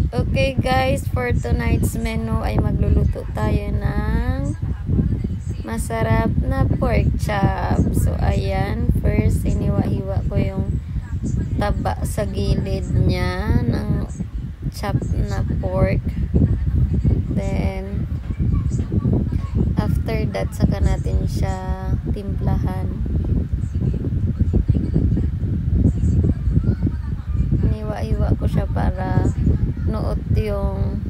Okay guys, for tonight's menu ay magluluto tayo ng masarap na pork chop. So ayan, first hiniwa-hiwa ko yung taba sa gilid niya ng chop na pork. Then after that, saka natin siya timplahan. Hiniwa-hiwa ko siya para nuot yung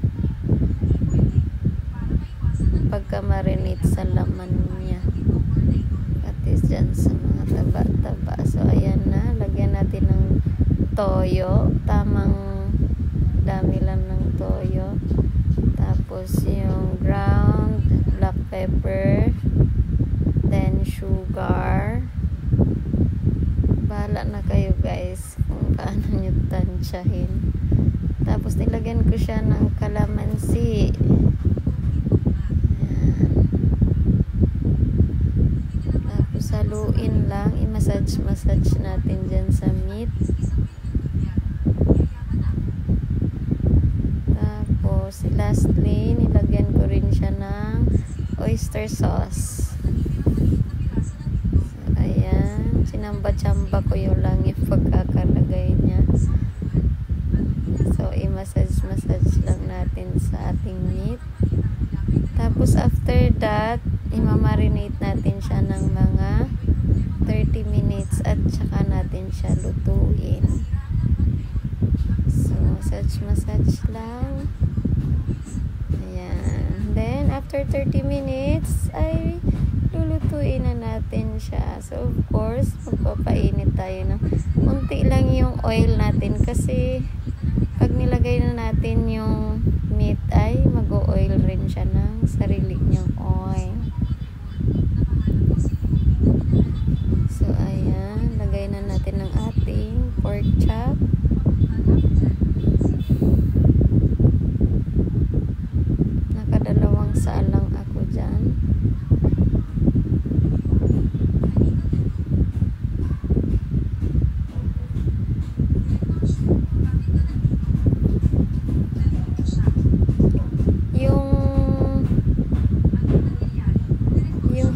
pagka-marinate sa laman niya. At least dyan sa mga taba-taba. So ayan na, lagyan natin ng toyo. Tamang dami lang ng toyo. Tapos yung ground black pepper, then sugar. Bahala na kayo guys kung paano nyo tansyahin. Tapos nilagyan ko siya ng kalamansi. Ayan. Tapos haluin lang, i-massage natin dyan sa meat. Tapos lastly, nilagyan ko rin siya ng oyster sauce. So ayan, sinamba-chamba ko yung lang yung pagkakalagay niya. So, i-massage lang natin sa ating meat. Tapos, after that, i-marinate natin siya ng mga 30 minutes at saka natin siya lutuin. So, massage lang. Ayan. Then, after 30 minutes, ay lulutuin na natin siya. So, of course, magpapainit tayo ng unti lang yung oil natin kasi pag nilagay na natin yung meat ay mag-o-oil rin siya ng sarili niyang oil. So, ayan. Lagay na natin ng ating pork chop. Nakadalawang salang ako dyan.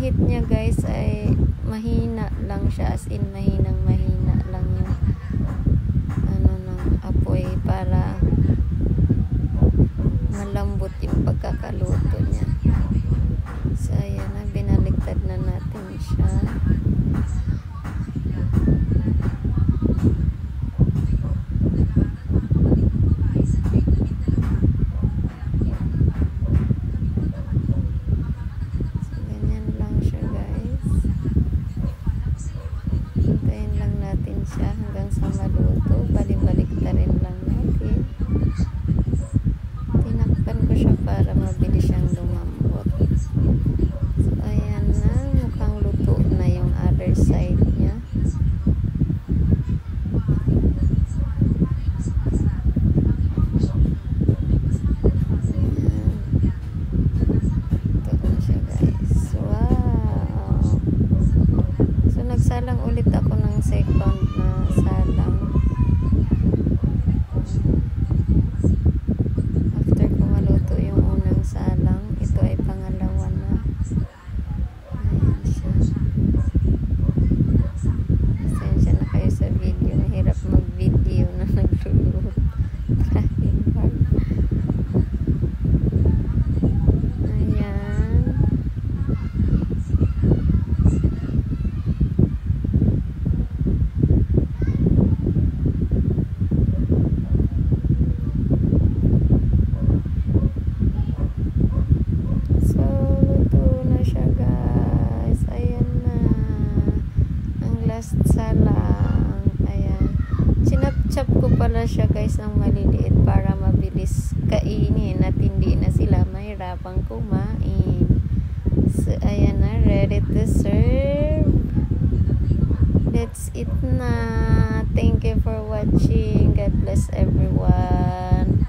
Heat niya guys ay mahina lang siya, as in mahina lang yung ng apoy para malambot yung pagkakaluto niya. So ayan na, binaliktad na natin siya. Siya hanggang sa maluto, balik-balik na rin lang natin. Tinakpan ko siya para mabilis siyang lumambot. So ayan na, mukhang luto na yung other side niya. Ayan. Luto na siya guys. Wow! So nagsalang ulit ako ng second na salang. After ko maluto yung unang salang, ito ay pangalawa na. Ayan siya. Pasensya na kayo sa video. Mahirap mag-video na nagluluto. Trying hard. Ayan. Salang. Ayan. Sinap-chop ko pala siya guys ng maliliit para mabilis kainin at hindi na sila mahirapang kumain. So, ayan na. Ready to serve. That's it na. Thank you for watching. God bless everyone.